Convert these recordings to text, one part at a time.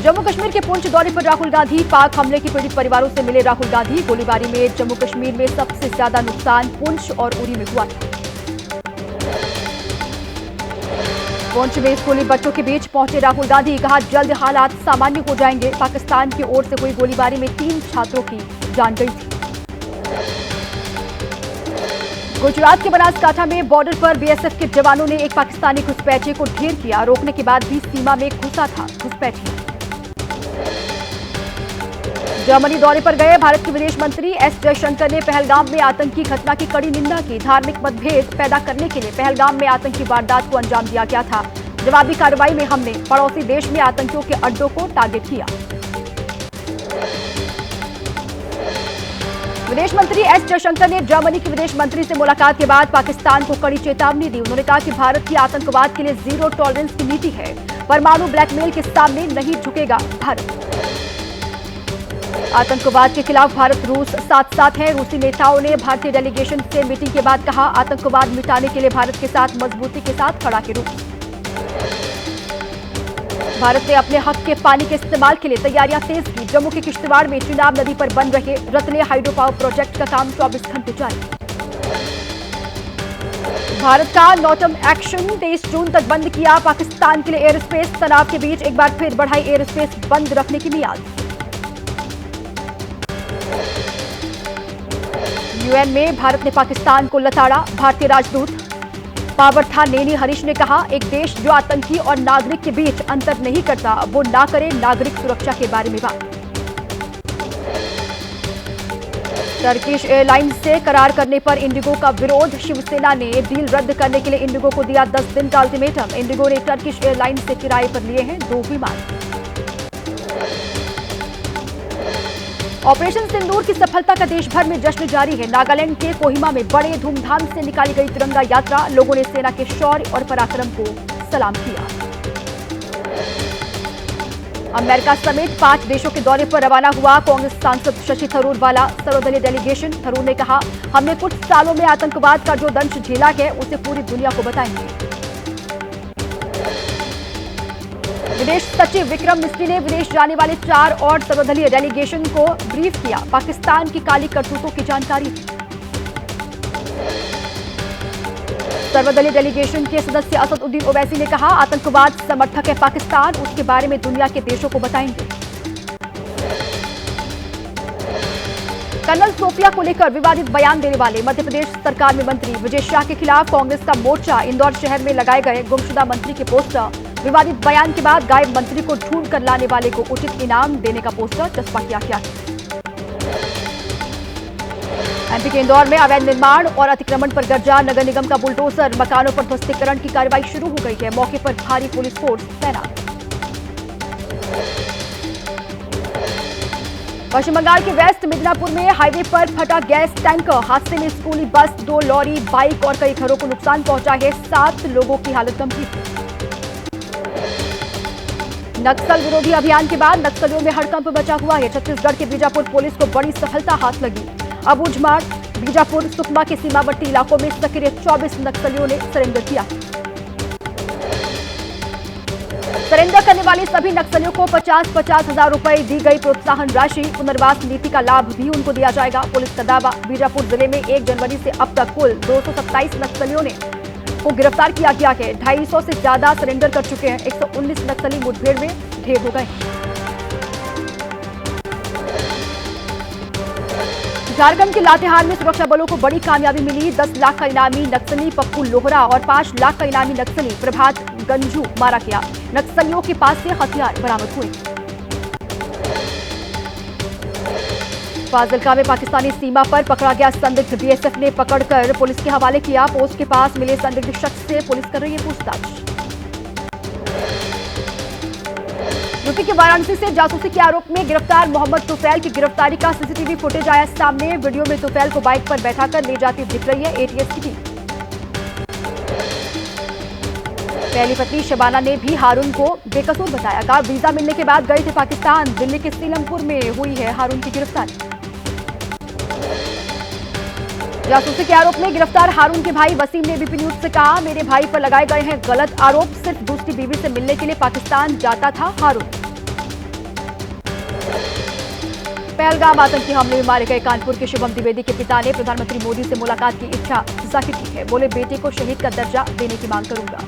जम्मू कश्मीर के पुंछ दौरे पर राहुल गांधी। पाक हमले की पीड़ित परिवारों से मिले राहुल गांधी। गोलीबारी में जम्मू कश्मीर में सबसे ज्यादा नुकसान पुंछ और उरी में हुआ था। पुंछ में स्कूली बच्चों के बीच पहुंचे राहुल गांधी। कहा, जल्द हालात सामान्य हो जाएंगे। पाकिस्तान की ओर से हुई गोलीबारी में 3 छात्रों की जान गई थी। गुजरात के बनासकांठा में बॉर्डर पर बीएसएफ के जवानों ने एक पाकिस्तानी घुसपैठिए को ढेर किया। रोकने के बाद भी सीमा में घुसा था घुसपैठिया। जर्मनी दौरे पर गए भारत के विदेश मंत्री एस जयशंकर ने पहलगाम में आतंकी घटना की कड़ी निंदा की। धार्मिक मतभेद पैदा करने के लिए पहलगाम में आतंकी वारदात को अंजाम दिया गया था। जवाबी कार्रवाई में हमने पड़ोसी देश में आतंकियों के अड्डों को टारगेट किया। विदेश मंत्री एस जयशंकर ने जर्मनी के विदेश मंत्री से मुलाकात के बाद पाकिस्तान को कड़ी चेतावनी दी। उन्होंने कहा कि भारत की आतंकवाद के लिए जीरो टॉलरेंस की नीति है। परमाणु ब्लैकमेल के सामने नहीं झुकेगा भारत। आतंकवाद के खिलाफ भारत रूस साथ साथ है। रूसी नेताओं ने भारतीय डेलीगेशन से मीटिंग के बाद कहा, आतंकवाद मिटाने के लिए भारत के साथ मजबूती के साथ खड़ा के रूस। भारत ने अपने हक के पानी के इस्तेमाल के लिए तैयारियां तेज की। जम्मू के किश्तवाड़ में चिनाब नदी पर बन रहे रतले हाइड्रो पावर प्रोजेक्ट का काम 24 घंटे जारी। भारत का नॉटम एक्शन 23 जून तक बंद किया। पाकिस्तान के लिए एयर स्पेस तनाव के बीच एक बार फिर बढ़ाई एयर स्पेस बंद रखने की मियाद। यूएन में भारत ने पाकिस्तान को लताड़ा। भारतीय राजदूत पावरथा नेनी हरीश ने कहा, एक देश जो आतंकी और नागरिक के बीच अंतर नहीं करता वो ना करे नागरिक सुरक्षा के बारे में बात। टर्किश एयरलाइंस से करार करने पर इंडिगो का विरोध। शिवसेना ने डील रद्द करने के लिए इंडिगो को दिया 10 दिन का अल्टीमेटम। इंडिगो ने टर्किश एयरलाइंस से किराए पर लिए हैं 2 विमान। ऑपरेशन सिंदूर की सफलता का देश भर में जश्न जारी है। नागालैंड के कोहिमा में बड़े धूमधाम से निकाली गई तिरंगा यात्रा। लोगों ने सेना के शौर्य और पराक्रम को सलाम किया। अमेरिका समेत 5 देशों के दौरे पर रवाना हुआ कांग्रेस सांसद शशि थरूर वाला सर्वदलीय डेलीगेशन। थरूर ने कहा, हमने कुछ सालों में आतंकवाद का जो दंश झेला है उसे पूरी दुनिया को बताएंगे। विदेश सचिव विक्रम मिस्री ने विदेश जाने वाले 4 और सर्वदलीय डेलीगेशन को ब्रीफ किया। पाकिस्तान की काली करतूतों की जानकारी दी। सर्वदलीय डेलीगेशन के सदस्य असदुद्दीन ओवैसी ने कहा, आतंकवाद समर्थक है पाकिस्तान, उसके बारे में दुनिया के देशों को बताएंगे। कर्नल सोफिया को लेकर विवादित बयान देने वाले मध्य प्रदेश सरकार में मंत्री विजय शाह के खिलाफ कांग्रेस का मोर्चा। इंदौर शहर में लगाए गए गुमशुदा मंत्री के पोस्टर। विवादित बयान के बाद गायब मंत्री को ढूंढ कर लाने वाले को उचित इनाम देने का पोस्टर चस्पा किया गया। एमपी के इंदौर में अवैध निर्माण और अतिक्रमण पर गर्जा। नगर निगम का बुलडोजर। मकानों पर ध्वस्तीकरण की कार्रवाई शुरू हो गई है। मौके पर भारी पुलिस फोर्स तैनात। पश्चिम बंगाल के वेस्ट मिदनापुर में हाईवे पर फटा गैस टैंकर। हादसे में स्कूली बस, 2 लॉरी, बाइक और कई घरों को नुकसान पहुंचा है। 7 लोगों की हालत गंभीर। नक्सल विरोधी अभियान के बाद नक्सलियों में हड़कंप मचा हुआ है। छत्तीसगढ़ के बीजापुर पुलिस को बड़ी सफलता हाथ लगी। अबूझमाड़, बीजापुर, सुकमा के सीमावर्ती इलाकों में सक्रिय 24 नक्सलियों ने सरेंडर किया। सरेंडर करने वाले सभी नक्सलियों को 50-50 हजार रुपए दी गई प्रोत्साहन राशि। पुनर्वास नीति का लाभ भी उनको दिया जाएगा। पुलिस का दावा, बीजापुर जिले में 1 जनवरी से अब तक कुल 227 नक्सलियों को गिरफ्तार किया गया है। 250 से ज्यादा सरेंडर कर चुके हैं। 119 नक्सली मुठभेड़ में ढेर हो गए। झारखंड के लातेहार में सुरक्षा बलों को बड़ी कामयाबी मिली। 10 लाख का इनामी नक्सली पप्पू लोहरा और 5 लाख का इनामी नक्सली प्रभात गंजू मारा गया। नक्सलियों के पास से हथियार बरामद हुए। फाजिल्का में पाकिस्तानी सीमा पर पकड़ा गया संदिग्ध बीएसएफ ने पकड़कर पुलिस के हवाले किया। पोस्ट के पास मिले संदिग्ध शख्स से पुलिस कर रही है पूछताछ। यूपी के वाराणसी से जासूसी के आरोप में गिरफ्तार मोहम्मद तुफैल की गिरफ्तारी का सीसीटीवी फुटेज आया सामने। वीडियो में तुफैल को बाइक पर बैठाकर ले जाती दिख रही है एटीएस की टीम। पहली पत्नी शबाना ने भी हारून को बेकसूर बताया। कहा, वीजा मिलने के बाद गए थे पाकिस्तान। दिल्ली के सीलमपुर में हुई है हारून की गिरफ्तारी। जासूसी के आरोप में गिरफ्तार हारून के भाई वसीम ने बीपी न्यूज से कहा, मेरे भाई पर लगाए गए हैं गलत आरोप। सिर्फ दूसरी बीवी से मिलने के लिए पाकिस्तान जाता था हारून। पहलगाम आतंकी हमले में मारे गए कानपुर के शुभम द्विवेदी के पिता ने प्रधानमंत्री मोदी से मुलाकात की इच्छा जाहिर की है। बोले, बेटे को शहीद का दर्जा देने की मांग करूंगा।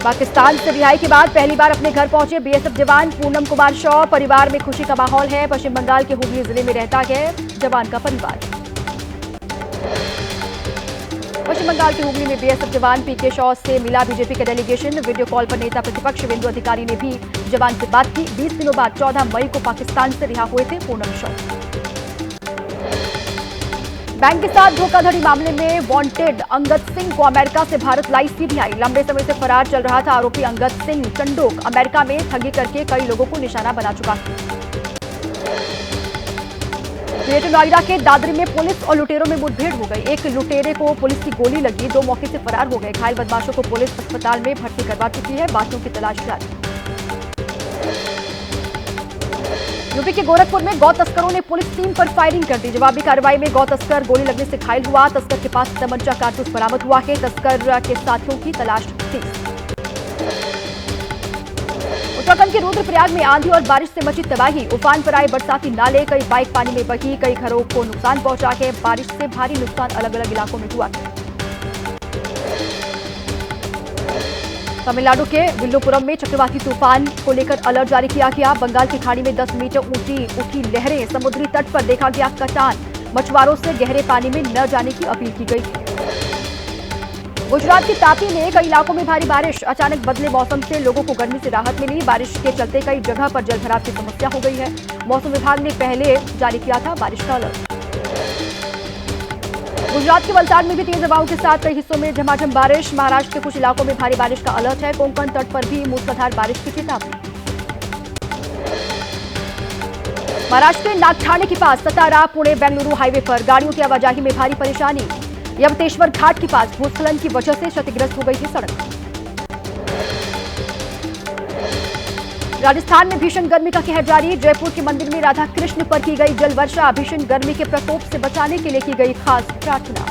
पाकिस्तान से रिहाई के बाद पहली बार अपने घर पहुंचे बीएसएफ जवान पूनम कुमार शॉ। परिवार में खुशी का माहौल है। पश्चिम बंगाल के हुगली जिले में रहता है जवान का परिवार। पश्चिम बंगाल के हुगली में बीएसएफ जवान पीके शॉ से मिला बीजेपी का डेलीगेशन। वीडियो कॉल पर नेता प्रतिपक्ष शिवेंदु अधिकारी ने भी जवान से बात की। 20 दिनों बाद 14 मई को पाकिस्तान से रिहा हुए थे पूनम शॉ। बैंक के साथ धोखाधड़ी मामले में वांटेड अंगद सिंह को अमेरिका से भारत लाई सीबीआई। लंबे समय से फरार चल रहा था आरोपी अंगद सिंह चंडोक अमेरिका में ठगी करके कई लोगों को निशाना बना चुका है। ग्रेटर नोएडा के दादरी में पुलिस और लुटेरों में मुठभेड़ हो गई। एक लुटेरे को पुलिस की गोली लगी, 2 मौके से फरार हो गए। घायल बदमाशों को पुलिस अस्पताल में भर्ती करवा चुकी है। बाकियों की तलाश जारी। यूपी के गोरखपुर में गौ तस्करों ने पुलिस टीम पर फायरिंग कर दी। जवाबी कार्रवाई में गौ तस्कर गोली लगने से घायल हुआ। तस्कर के पास तमंचा कारतूस बरामद हुआ है। तस्कर के साथियों की तलाश थी। उत्तराखंड के रुद्रप्रयाग में आंधी और बारिश से मची तबाही। उफान पर आए बरसाती नाले, कई बाइक पानी में बही, कई घरों को नुकसान पहुंचा है। बारिश से भारी नुकसान अलग अलग इलाकों में हुआ है। तमिलनाडु के विल्लुपुरम में चक्रवाती तूफान को लेकर अलर्ट जारी किया गया। बंगाल की खाड़ी में 10 मीटर ऊंची उठी लहरें। समुद्री तट पर देखा गया कटान। मछुआरों से गहरे पानी में न जाने की अपील की गई है। गुजरात के तापी में कई इलाकों में भारी बारिश। अचानक बदले मौसम से लोगों को गर्मी से राहत मिली। बारिश के चलते कई जगह पर जलभराव की समस्या हो गई है। मौसम विभाग ने पहले जारी किया था बारिश का अलर्ट। गुजरात के वलसाड में भी तेज हवाओं के साथ कई हिस्सों में झमाझम बारिश। महाराष्ट्र के कुछ इलाकों में भारी बारिश का अलर्ट है। कोंकण तट पर भी मूसलाधार बारिश की चेतावनी। महाराष्ट्र के नागठाणे के पास सतारा पुणे बेंगलुरु हाईवे पर गाड़ियों की आवाजाही में भारी परेशानी। यमतेश्वर घाट के पास भूस्खलन की वजह से क्षतिग्रस्त हो गई थी सड़क। राजस्थान में भीषण गर्मी का कहर जारी। जयपुर के मंदिर में राधा कृष्ण पर की गई जल वर्षा। भीषण गर्मी के प्रकोप से बचाने के लिए की गई खास प्रार्थना।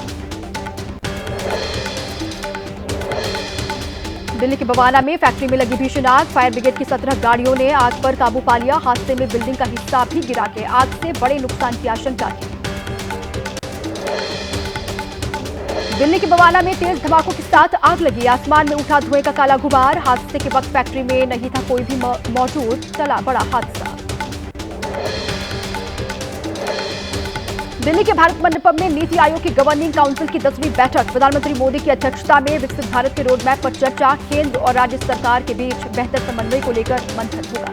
दिल्ली के बवाना में फैक्ट्री में लगी भीषण आग। फायर ब्रिगेड की 17 गाड़ियों ने आग पर काबू पा लिया। हादसे में बिल्डिंग का हिस्सा भी गिरा के आग से बड़े नुकसान की आशंका है। दिल्ली के बवाना में तेज धमाकों के साथ आग लगी। आसमान में उठा धुएं का काला गुबार। हादसे के वक्त फैक्ट्री में नहीं था कोई भी मौजूद। चला बड़ा हादसा। दिल्ली के भारत मंडपम में नीति आयोग की गवर्निंग काउंसिल की 10वीं बैठक। प्रधानमंत्री मोदी की अध्यक्षता में विकसित भारत के रोड मैप पर चर्चा। केंद्र और राज्य सरकार के बीच बेहतर समन्वय को लेकर मंथन होगा।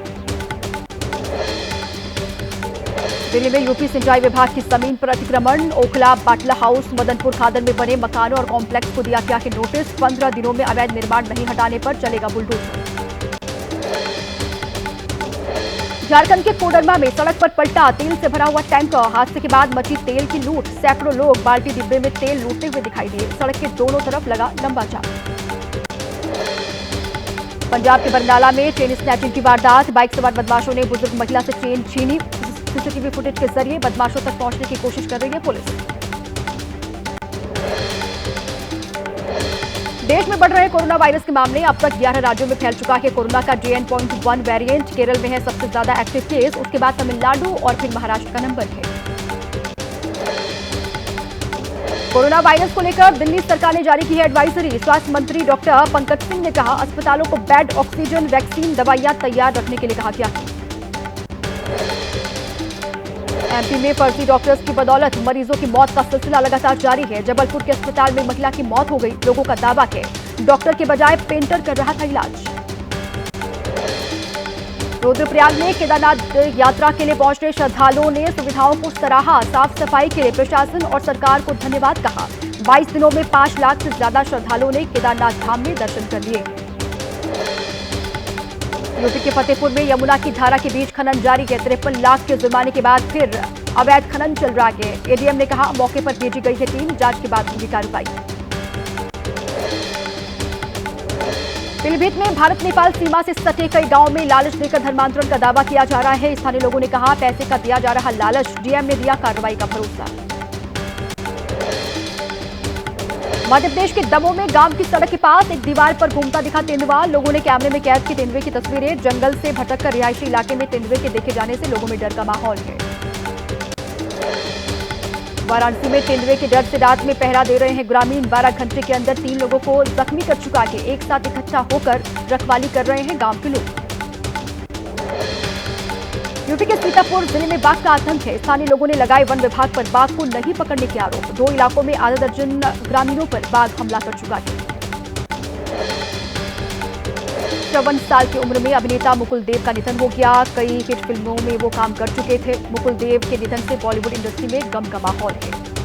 दिल्ली में यूपी सिंचाई विभाग की जमीन पर अतिक्रमण। ओखला बाटला हाउस मदनपुर खादर में बने मकानों और कॉम्प्लेक्स को दिया गया है नोटिस। 15 दिनों में अवैध निर्माण नहीं हटाने पर चलेगा बुलडोजर। झारखंड के कोडरमा में सड़क पर पलटा तेल से भरा हुआ टैंकर। हादसे के बाद मची तेल की लूट। सैकड़ों लोग बाल्टी डिब्बे में तेल लूटते हुए दिखाई दिए। सड़क के दोनों तरफ लगा लंबा जाम। पंजाब के बरनाला में चेन स्नैचिंग की वारदात। बाइक सवार बदमाशों ने बुजुर्ग महिला से चेन छीनी। सीसीटीवी फुटेज के जरिए बदमाशों तक पहुंचने की कोशिश कर रही है पुलिस। देश में बढ़ रहे कोरोना वायरस के मामले। अब तक 11 राज्यों में फैल चुका है कोरोना का JN.1 वेरिएंट। केरल में है सबसे ज्यादा एक्टिव केस। उसके बाद तमिलनाडु और फिर महाराष्ट्र का नंबर है। कोरोना वायरस को लेकर दिल्ली सरकार ने जारी की है एडवाइजरी। स्वास्थ्य मंत्री डॉक्टर पंकज सिंह ने कहा, अस्पतालों को बेड, ऑक्सीजन, वैक्सीन, दवाइयां तैयार रखने के लिए कहा गया है। एमपी में फर्जी डॉक्टर्स की बदौलत मरीजों की मौत का सिलसिला लगातार जारी है। जबलपुर के अस्पताल में महिला की मौत हो गई। लोगों का दावा है डॉक्टर के बजाय पेंटर कर रहा था इलाज। रुद्रप्रयाग में केदारनाथ यात्रा के लिए पहुंच रहे श्रद्धालुओं ने सुविधाओं को सराहा। साफ सफाई के लिए प्रशासन और सरकार को धन्यवाद कहा। 22 दिनों में 5 लाख से ज्यादा श्रद्धालुओं ने केदारनाथ धाम में दर्शन कर लिए। यूपी के फतेहपुर में यमुना की धारा के बीच खनन जारी है। 53 लाख के जुर्माने के बाद फिर अवैध खनन चल रहा है। एडीएम ने कहा, मौके पर भेजी गई है टीम। जांच के बाद होगी कार्रवाई। पीलीभीत में भारत नेपाल सीमा से सटे कई गांवों में लालच देकर धर्मांतरण का दावा किया जा रहा है। स्थानीय लोगों ने कहा, पैसे का दिया जा रहा लालच। डीएम ने दिया कार्रवाई का भरोसा। मध्य प्रदेश के दमोह में गांव की सड़क के पास एक दीवार पर घूमता दिखा तेंदुआ। लोगों ने कैमरे में कैद की तेंदुए की तस्वीरें। जंगल से भटककर रिहायशी इलाके में तेंदुए के देखे जाने से लोगों में डर का माहौल है। वाराणसी में तेंदुए के डर से रात में पहरा दे रहे हैं ग्रामीण। 12 घंटे के अंदर 3 लोगों को जख्मी कर चुका है। एक साथ इकट्ठा होकर रखवाली कर रहे हैं गांव के लोग। यूपी के सीतापुर जिले में बाघ का आतंक है। स्थानीय लोगों ने लगाए वन विभाग पर बाघ को नहीं पकड़ने के आरोप। 2 इलाकों में आधा दर्जन ग्रामीणों पर बाघ हमला कर चुका है। 54 साल की उम्र में अभिनेता मुकुल देव का निधन हो गया। कई हिट फिल्मों में वो काम कर चुके थे। मुकुल देव के निधन से बॉलीवुड इंडस्ट्री में गम का माहौल है।